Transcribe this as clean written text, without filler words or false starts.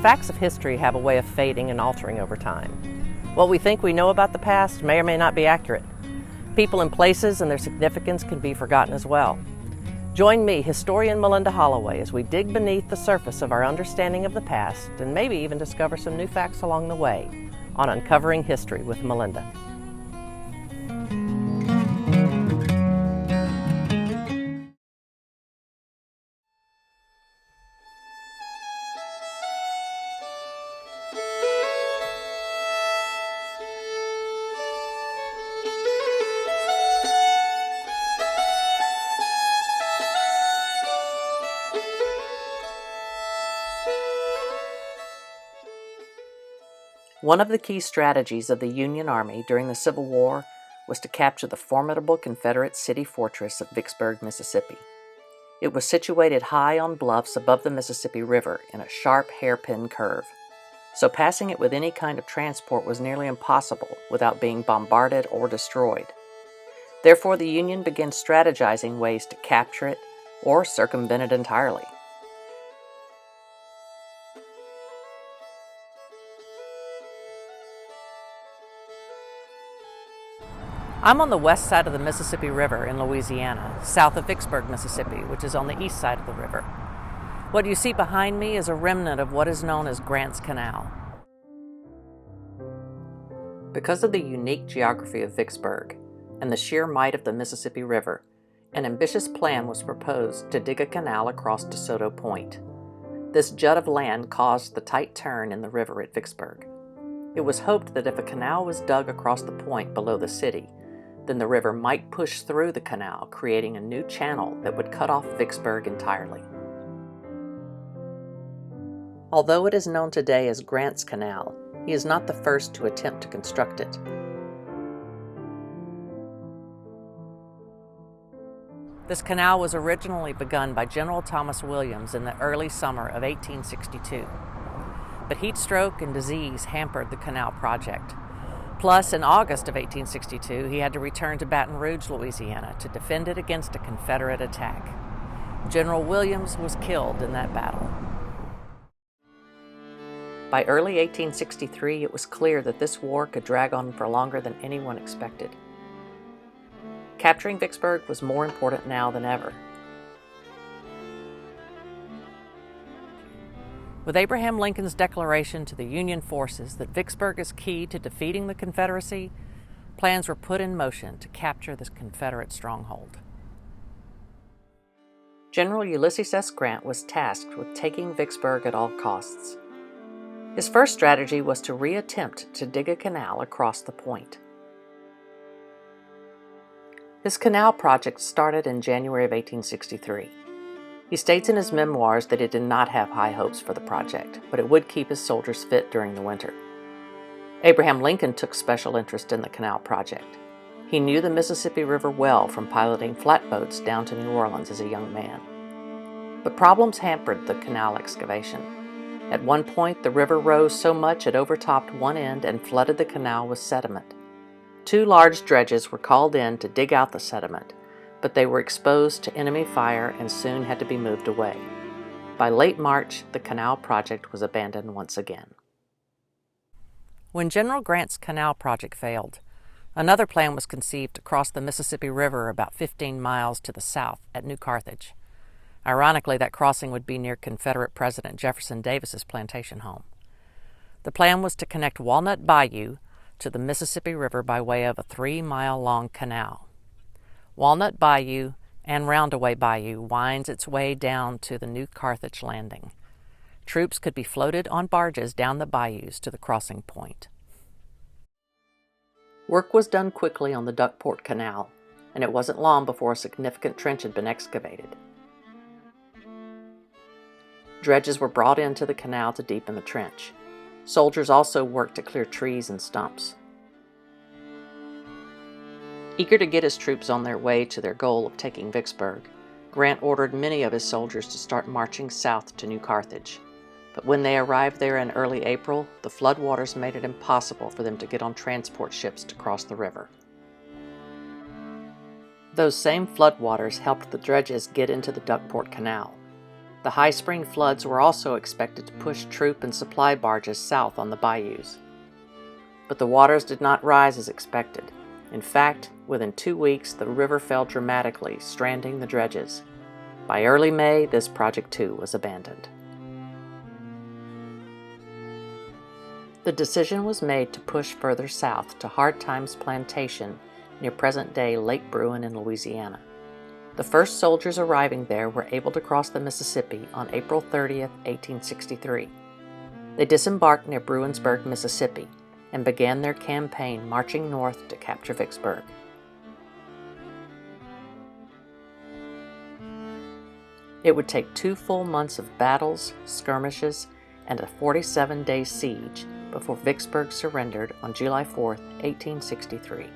Facts of history have a way of fading and altering over time. What we think we know about the past may or may not be accurate. People and places and their significance can be forgotten as well. Join me, historian Melinda Holloway, as we dig beneath the surface of our understanding of the past and maybe even discover some new facts along the way on Uncovering History with Melinda. One of the key strategies of the Union Army during the Civil War was to capture the formidable Confederate city fortress of Vicksburg, Mississippi. It was situated high on bluffs above the Mississippi River in a sharp hairpin curve, so passing it with any kind of transport was nearly impossible without being bombarded or destroyed. Therefore, the Union began strategizing ways to capture it or circumvent it entirely. I'm on the west side of the Mississippi River in Louisiana, south of Vicksburg, Mississippi, which is on the east side of the river. What you see behind me is a remnant of what is known as Grant's Canal. Because of the unique geography of Vicksburg and the sheer might of the Mississippi River, an ambitious plan was proposed to dig a canal across DeSoto Point. This jut of land caused the tight turn in the river at Vicksburg. It was hoped that if a canal was dug across the point below the city, then the river might push through the canal, creating a new channel that would cut off Vicksburg entirely. Although it is known today as Grant's Canal, he is not the first to attempt to construct it. This canal was originally begun by General Thomas Williams in the early summer of 1862. But heat stroke and disease hampered the canal project. Plus, in August of 1862, he had to return to Baton Rouge, Louisiana, to defend it against a Confederate attack. General Williams was killed in that battle. By early 1863, it was clear that this war could drag on for longer than anyone expected. Capturing Vicksburg was more important now than ever. With Abraham Lincoln's declaration to the Union forces that Vicksburg is key to defeating the Confederacy, plans were put in motion to capture this Confederate stronghold. Gen.Ulysses S. Grant was tasked with taking Vicksburg at all costs. His first strategy was to reattempt to dig a canal across the point. This canal project started in January of 1863. He states in his memoirs that he did not have high hopes for the project, but it would keep his soldiers fit during the winter. Abraham Lincoln took special interest in the canal project. He knew the Mississippi River well from piloting flatboats down to New Orleans as a young man. But problems hampered the canal excavation. At one point, the river rose so much it overtopped one end and flooded the canal with sediment. 2 large dredges were called in to dig out the sediment, but they were exposed to enemy fire and soon had to be moved away. By late March, the canal project was abandoned once again. When General Grant's canal project failed, another plan was conceived to cross the Mississippi River about 15 miles to the south at New Carthage. Ironically, that crossing would be near Confederate President Jefferson Davis's plantation home. The plan was to connect Walnut Bayou to the Mississippi River by way of a 3-mile-long canal. Walnut Bayou and Roundaway Bayou winds its way down to the New Carthage landing. Troops could be floated on barges down the bayous to the crossing point. Work was done quickly on the Duckport Canal, and it wasn't long before a significant trench had been excavated. Dredges were brought into the canal to deepen the trench. Soldiers also worked to clear trees and stumps. Eager to get his troops on their way to their goal of taking Vicksburg, Grant ordered many of his soldiers to start marching south to New Carthage. But when they arrived there in early April, the floodwaters made it impossible for them to get on transport ships to cross the river. Those same floodwaters helped the dredges get into the Duckport Canal. The high spring floods were also expected to push troop and supply barges south on the bayous. But the waters did not rise as expected. In fact, within 2 weeks, the river fell dramatically, stranding the dredges. By early May, this project too was abandoned. The decision was made to push further south to Hard Times Plantation near present-day Lake Bruin in Louisiana. The first soldiers arriving there were able to cross the Mississippi on April 30, 1863. They disembarked near Bruinsburg, Mississippi, and began their campaign marching north to capture Vicksburg. It would take 2 full months of battles, skirmishes, and a 47-day siege before Vicksburg surrendered on July 4, 1863.